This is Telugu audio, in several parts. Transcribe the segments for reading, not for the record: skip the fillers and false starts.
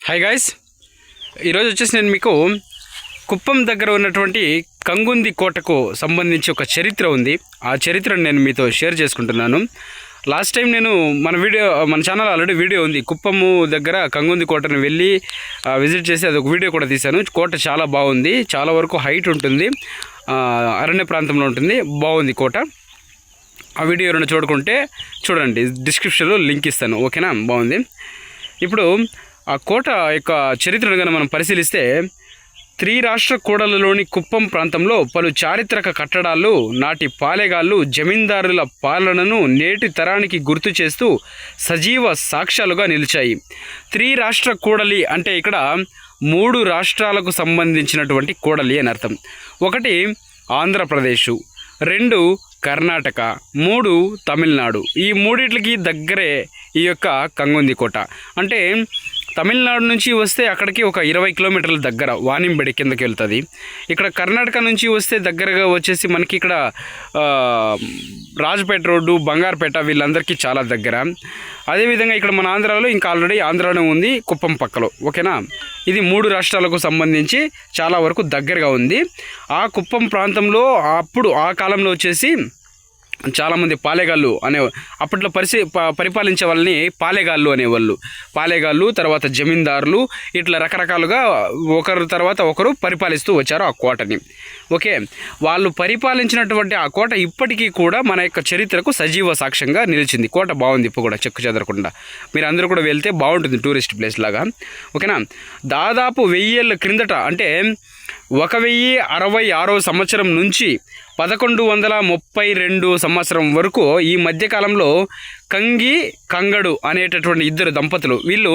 హాయ్ గాయ్స్, ఈరోజు వచ్చేసి నేను మీకు కుప్పం దగ్గర ఉన్నటువంటి కంగుంది కోటకు సంబంధించి ఒక చరిత్ర ఉంది. ఆ చరిత్రను నేను మీతో షేర్ చేసుకుంటున్నాను. లాస్ట్ టైం నేను మన ఛానల్ ఆల్రెడీ వీడియో ఉంది. కుప్పము దగ్గర కంగుంది కోటను వెళ్ళి విజిట్ చేసి అదొక వీడియో కూడా తీశాను. కోట చాలా బాగుంది, చాలా వరకు హైట్ ఉంటుంది, అరణ్య ప్రాంతంలో ఉంటుంది, బాగుంది కోట. ఆ వీడియో ఎవరైనా చూడండి, డిస్క్రిప్షన్లో లింక్ ఇస్తాను, ఓకేనా? బాగుంది. ఇప్పుడు ఆ కోట యొక్క చరిత్రను కనుక మనం పరిశీలిస్తే, త్రిరాష్ట్ర కూడలలోని కుప్పం ప్రాంతంలో పలు చారిత్రక కట్టడాలు, నాటి పాలెగాళ్ళు, జమీందారుల పాలనను నేటి తరానికి గుర్తు చేస్తూ సజీవ సాక్ష్యాలుగా నిలిచాయి. త్రిరాష్ట్ర కూడలి అంటే ఇక్కడ 3 రాష్ట్రాలకు సంబంధించినటువంటి కూడలి అని అర్థం. 1 ఆంధ్రప్రదేశ్, 2 కర్ణాటక, 3 తమిళనాడు. ఈ మూడిట్లకి దగ్గరే ఈ యొక్క కంగుంది కోట. అంటే తమిళనాడు నుంచి వస్తే అక్కడికి ఒక 20 కిలోమీటర్ల దగ్గర వానింబడి కిందకి వెళ్తుంది. ఇక్కడ కర్ణాటక నుంచి వస్తే దగ్గరగా వచ్చేసి మనకి ఇక్కడ రాజపేట రోడ్డు, బంగారుపేట, వీళ్ళందరికీ చాలా దగ్గర. అదేవిధంగా ఇక్కడ మన ఆంధ్రాలో ఇంకా ఆల్రెడీ ఆంధ్రాలో ఉంది, కుప్పం పక్కలో, ఓకేనా? ఇది 3 రాష్ట్రాలకు సంబంధించి చాలా వరకు దగ్గరగా ఉంది. ఆ కుప్పం ప్రాంతంలో ఆ కాలంలో వచ్చేసి చాలామంది పాలెగాళ్ళు అప్పట్లో పరిపాలించే వాళ్ళని పాలెగాళ్ళు అనేవాళ్ళు. పాలెగాళ్ళు, తర్వాత జమీందారులు, ఇట్లా రకరకాలుగా ఒకరు తర్వాత ఒకరు పరిపాలిస్తూ వచ్చారు ఆ కోటని. ఓకే, వాళ్ళు పరిపాలించినటువంటి ఆ కోట ఇప్పటికీ కూడా మన యొక్క చరిత్రకు సజీవ సాక్ష్యంగా నిలిచింది. కోట బాగుంది, ఇప్పుడు కూడా చెక్కు చెదరకుండా. మీరు అందరూ కూడా వెళ్తే బాగుంటుంది, టూరిస్ట్ ప్లేస్ లాగా, ఓకేనా? దాదాపు 1000 ఏళ్ళ క్రిందట, అంటే 1066వ సంవత్సరం నుంచి 1132 సంవత్సరం వరకు ఈ మధ్యకాలంలో కంగి, కంగడు అనేటటువంటి 2 దంపతులు, వీళ్ళు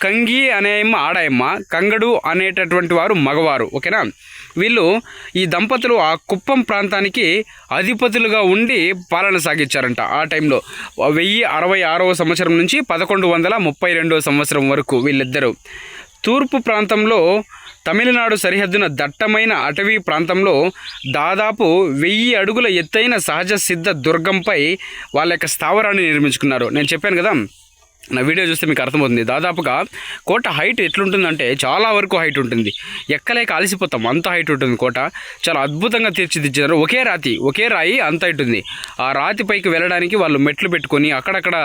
కంగి అనేయమ్మ ఆడాయమ్మ, కంగడు అనేటటువంటి వారు మగవారు, ఓకేనా? వీళ్ళు ఈ దంపతులు ఆ కుప్పం ప్రాంతానికి అధిపతులుగా ఉండి పాలన సాగించారంట. ఆ టైంలో 1066వ సంవత్సరం నుంచి 1132 సంవత్సరం వరకు వీళ్ళిద్దరూ తూర్పు ప్రాంతంలో తమిళనాడు సరిహద్దున దట్టమైన అటవీ ప్రాంతంలో దాదాపు 1000 అడుగుల ఎత్తైన సహజ సిద్ధ దుర్గంపై వాళ్ళ యొక్క స్థావరాన్ని నిర్మించుకున్నారు. నేను చెప్పాను కదా, నా వీడియో చూస్తే మీకు అర్థమవుతుంది. దాదాపుగా కోట హైట్ ఎట్లుంటుందంటే చాలా వరకు హైట్ ఉంటుంది, ఎక్కలేక అలసిపోతాం, అంత హైట్ ఉంటుంది కోట. చాలా అద్భుతంగా తీర్చిదిద్దారు. ఒకే రాయి అంత హైట్ ఉంది. ఆ రాతి పైకి వెళ్ళడానికి వాళ్ళు మెట్లు పెట్టుకొని అక్కడక్కడ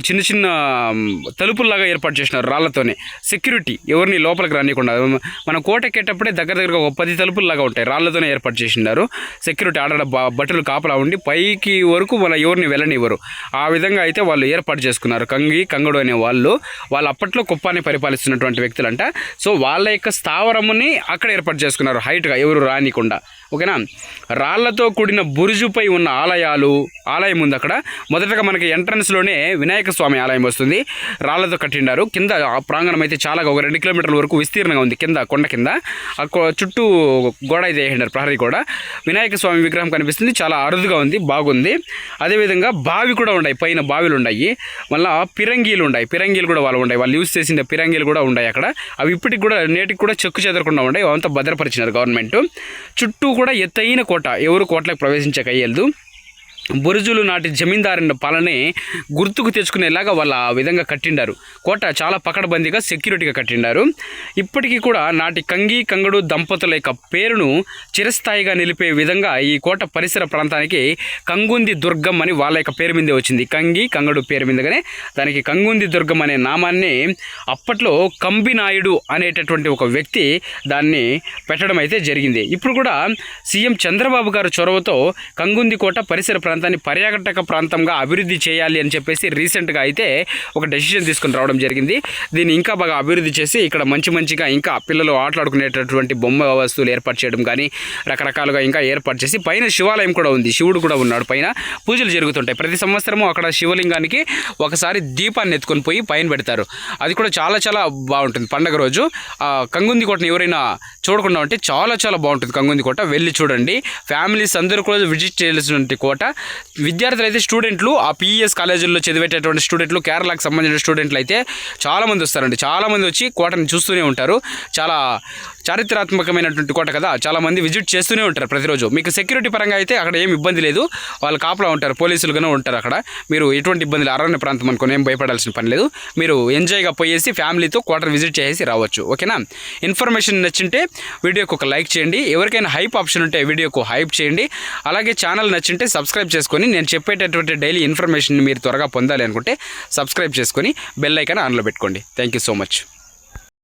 చిన్న చిన్న తలుపుల్లాగా ఏర్పాటు చేసినారు రాళ్లతోనే, సెక్యూరిటీ, ఎవరిని లోపలికి రానియకుండా. మనం కోట ఎక్కేటప్పుడే దగ్గరగా ఒక 10 తలుపుల్లాగా ఉంటాయి, రాళ్లతోనే ఏర్పాటు చేసినారు. సెక్యూరిటీ ఆడ బట్టలు కాపలా ఉండి పైకి వరకు ఎవరిని వెళ్ళనివ్వరు. ఆ విధంగా అయితే వాళ్ళు ఏర్పాటు చేసుకున్నారు. కంగడు అనే వాళ్ళు అప్పట్లో కుప్పాన్ని పరిపాలిస్తున్నటువంటి వ్యక్తులంట. సో వాళ్ళ యొక్క స్థావరముని అక్కడ ఏర్పాటు చేసుకున్నారు హైట్గా, ఎవరు రానికుండా, ఓకేనా? రాళ్లతో కూడిన బురుజుపై ఉన్న ఆలయం ఉంది అక్కడ. మొదటగా మనకి ఎంట్రన్స్లోనే వినాయక స్వామి ఆలయం వస్తుంది, రాళ్లతో కట్టిండారు. కింద ఆ ప్రాంగణం అయితే చాలా ఒక 2 కిలోమీటర్ల వరకు విస్తీర్ణంగా ఉంది. కింద కొండ కింద చుట్టూ గోడ అయితే వేసిండారు, ప్రహరీ గోడ. వినాయక స్వామి విగ్రహం కనిపిస్తుంది, చాలా అరుదుగా ఉంది, బాగుంది. అదేవిధంగా బావి కూడా ఉన్నాయి, పైన బావిలు ఉన్నాయి. మళ్ళీ పిరంగీలు కూడా వాళ్ళు యూజ్ చేసిన పిరంగీలు కూడా ఉన్నాయి అక్కడ. అవి ఇప్పటికి కూడా నేటికి కూడా చెక్కు చెదరకుండా ఉన్నాయి, అవంతా భద్రపరిచినారు గవర్నమెంట్. చుట్టూ కూడా ఎత్తైన కోట, ఎవరు కోటలకు ప్రవేశించక అయ్యేది. బురుజులు నాటి జమీందారుల పాలనే గుర్తుకు తెచ్చుకునేలాగా వాళ్ళు ఆ విధంగా కట్టిండారు. కోట చాలా పకడ్బందీగా సెక్యూరిటీగా కట్టిండారు. ఇప్పటికీ కూడా నాటి కంగడు దంపతుల యొక్క పేరును చిరస్థాయిగా నిలిపే విధంగా ఈ కోట పరిసర ప్రాంతానికి కంగుంది దుర్గం అని వాళ్ళ యొక్క పేరు మీదే వచ్చింది. కంగడు పేరు మీదగానే దానికి కంగుంది దుర్గం అనే నామాన్ని అప్పట్లో కంబినాయుడు అనేటటువంటి ఒక వ్యక్తి దాన్ని పెట్టడం అయితే జరిగింది. ఇప్పుడు కూడా సీఎం చంద్రబాబు గారు చొరవతో కంగుంది కోట పరిసర ప్రాంతాన్ని పర్యాటక ప్రాంతంగా అభివృద్ధి చేయాలి అని చెప్పేసి రీసెంట్గా అయితే ఒక డెసిషన్ తీసుకుని రావడం జరిగింది. దీన్ని ఇంకా బాగా అభివృద్ధి చేసి ఇక్కడ మంచిగా ఇంకా పిల్లలు ఆటలాడుకునేటటువంటి బొమ్మ వస్తువులు ఏర్పాటు చేయడం కానీ రకరకాలుగా ఇంకా ఏర్పాటు చేసి, పైన శివాలయం కూడా ఉంది, శివుడు కూడా ఉన్నాడు, పైన పూజలు జరుగుతుంటాయి. ప్రతి సంవత్సరము అక్కడ శివలింగానికి ఒకసారి దీపాన్ని ఎత్తుకొని పోయి పైన పెడతారు. అది కూడా చాలా చాలా బాగుంటుంది పండగ రోజు. కంగుంది కోటను ఎవరైనా చూడకుండా ఉంటే చాలా చాలా బాగుంటుంది కంగుంది కోట, వెళ్ళి చూడండి. ఫ్యామిలీస్ అందరూ కూడా విజిట్ చేయాల్సినటువంటి కోట. విద్యార్థులు అయితే స్టూడెంట్లు ఆ పిఈఎస్ కాలేజీల్లో చదివేటటువంటి స్టూడెంట్లు, కేరళకు సంబంధించిన స్టూడెంట్లు అయితే చాలామంది వస్తారండి. చాలామంది వచ్చి కోటని చూస్తూనే ఉంటారు. చాలా చారిత్రాత్మకమైనటువంటి కోట కదా, చాలామంది విజిట్ చేస్తూనే ఉంటారు ప్రతిరోజు. మీకు సెక్యూరిటీ పరంగా అయితే అక్కడ ఏం ఇబ్బంది లేదు, వాళ్ళు కాపలా ఉంటారు, పోలీసులుగానే ఉంటారు అక్కడ. మీరు ఎటువంటి ఇబ్బందులు, అరణ్య ప్రాంతం అనుకుని ఏం భయపడాల్సిన పని లేదు. మీరు ఎంజాయ్గా పోయేసి ఫ్యామిలీతో కోటను విజిట్ చేసి రావచ్చు. ఓకేనా? ఇన్ఫర్మేషన్ నచ్చింటే వీడియోకి ఒక లైక్ చేయండి. ఎవరికైనా హైప్ ఆప్షన్ ఉంటే వీడియోకు హైప్ చేయండి. అలాగే ఛానల్ నచ్చింటే సబ్స్క్రైబ్ చేసుకొని నేను చెప్పేటటువంటి డైలీ ఇన్ఫర్మేషన్ మీరు త్వరగా పొందాలి అనుకుంటే సబ్స్క్రైబ్ చేసుకొని బెల్ ఐకాన్ ఆన్లో పెట్టుకోండి. Thank you so much.